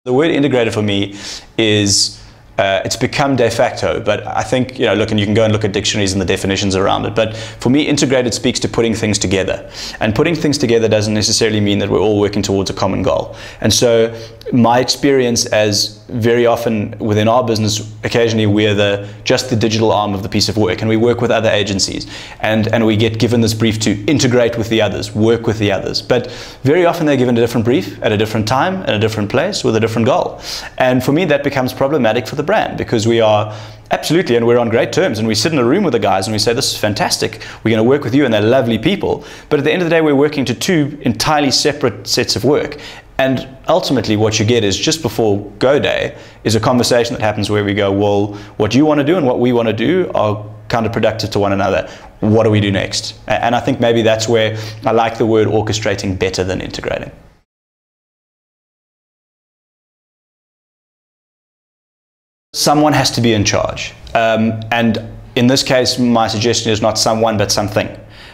The word integrated for me is, it's become de facto, but I think, look, and you can go and look at dictionaries and the definitions around it, but for me, integrated speaks to putting things together. And putting things together doesn't necessarily mean that we're all working towards a common goal. And so my experience, as very often within our business, occasionally we're just the digital arm of the piece of work, and we work with other agencies, and we get given this brief to integrate with the others, work with the others. But very often they're given a different brief at a different time, at a different place, with a different goal. And for me, that becomes problematic for the brand, because we are absolutely, and we're on great terms, and we sit in a room with the guys and we say, this is fantastic, we're going to work with you, and they're lovely people. But at the end of the day, we're working to two entirely separate sets of work. And ultimately what you get is, just before go day, is a conversation that happens where we go, well, what you want to do and what we want to do are counterproductive to one another. What do we do next? And I think maybe that's where I like the word orchestrating better than integrating. Someone has to be in charge. And in this case, my suggestion is not someone, but something.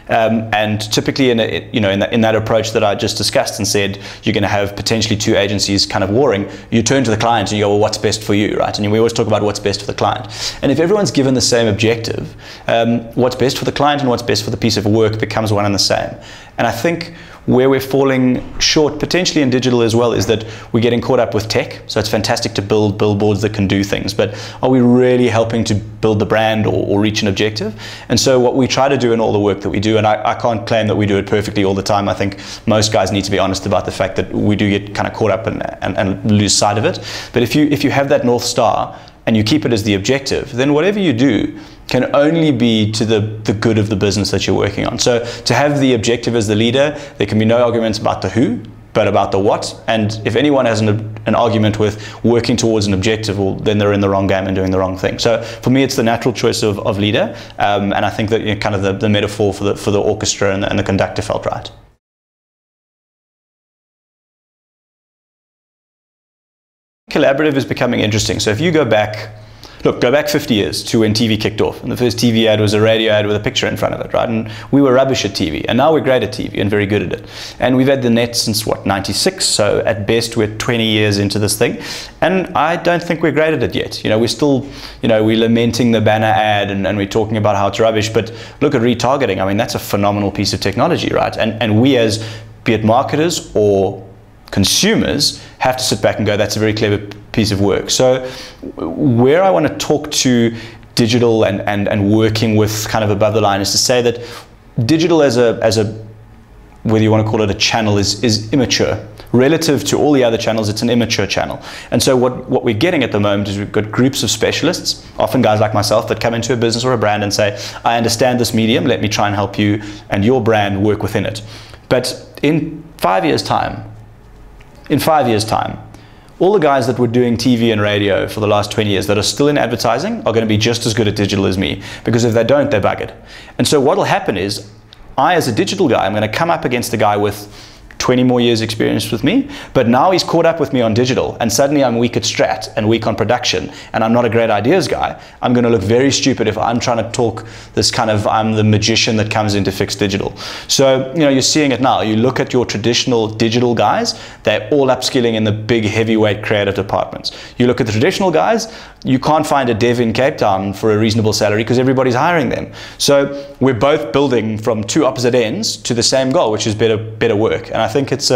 And typically in that approach that I just discussed and said, you're going to have potentially two agencies kind of warring, you turn to the client and you go, well, what's best for you, right? And we always talk about what's best for the client. And if everyone's given the same objective, what's best for the client and what's best for the piece of work becomes one and the same. And I think where we're falling short, potentially in digital as well, is that we're getting caught up with tech. So it's fantastic to build billboards that can do things, but are we really helping to build the brand or reach an objective? And so what we try to do in all the work that we do, and I can't claim that we do it perfectly all the time. I think most guys need to be honest about the fact that we do get kind of caught up and lose sight of it. But if you have that North Star and you keep it as the objective, then whatever you do can only be to the good of the business that you're working on. So to have the objective as the leader, there can be no arguments about the who, but about the what. And if anyone has an argument with working towards an objective, well, then they're in the wrong game and doing the wrong thing. So for me, it's the natural choice of leader. And I think that kind of the metaphor for the orchestra and the conductor felt right. Collaborative is becoming interesting. So if you go back 50 years to when TV kicked off, and the first TV ad was a radio ad with a picture in front of it, right? And we were rubbish at TV, and now we're great at TV and very good at it. And we've had the net since what, 96? So at best we're 20 years into this thing, and I don't think we're great at it yet. We're still, we're lamenting the banner ad and we're talking about how it's rubbish. But look at retargeting. I mean, that's a phenomenal piece of technology, right? And we, as be it marketers or consumers, have to sit back and go, that's a very clever piece of work. So where I want to talk to digital and working with kind of above the line is to say that digital as a whether you want to call it a channel is immature. Relative to all the other channels, it's an immature channel. And so what we're getting at the moment is we've got groups of specialists, often guys like myself, that come into a business or a brand and say, I understand this medium, let me try and help you and your brand work within it. But in 5 years' time, all the guys that were doing TV and radio for the last 20 years that are still in advertising are going to be just as good at digital as me, because if they don't, they're buggered. And so what will happen is, I as a digital guy, I'm going to come up against a guy with 20 more years experience with me, but now he's caught up with me on digital, and suddenly I'm weak at strat and weak on production, and I'm not a great ideas guy. I'm going to look very stupid if I'm trying to talk this kind of, I'm the magician that comes in to fix digital. So, you're seeing it now. You look at your traditional digital guys, they're all upskilling in the big heavyweight creative departments. You look at the traditional guys, you can't find a dev in Cape Town for a reasonable salary because everybody's hiring them. So we're both building from two opposite ends to the same goal, which is better work. And I think it's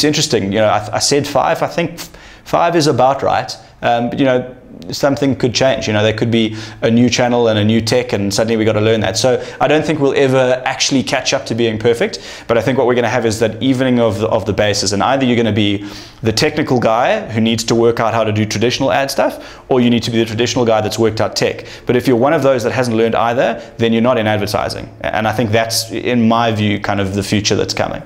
interesting. I said 5. I think 5 is about right. But something could change. There could be a new channel and a new tech, and suddenly we got to learn that. So I don't think we'll ever actually catch up to being perfect, but I think what we're going to have is that evening of the bases, and either you're going to be the technical guy who needs to work out how to do traditional ad stuff, or you need to be the traditional guy that's worked out tech. But if you're one of those that hasn't learned either, then you're not in advertising. And I think that's, in my view, kind of the future that's coming.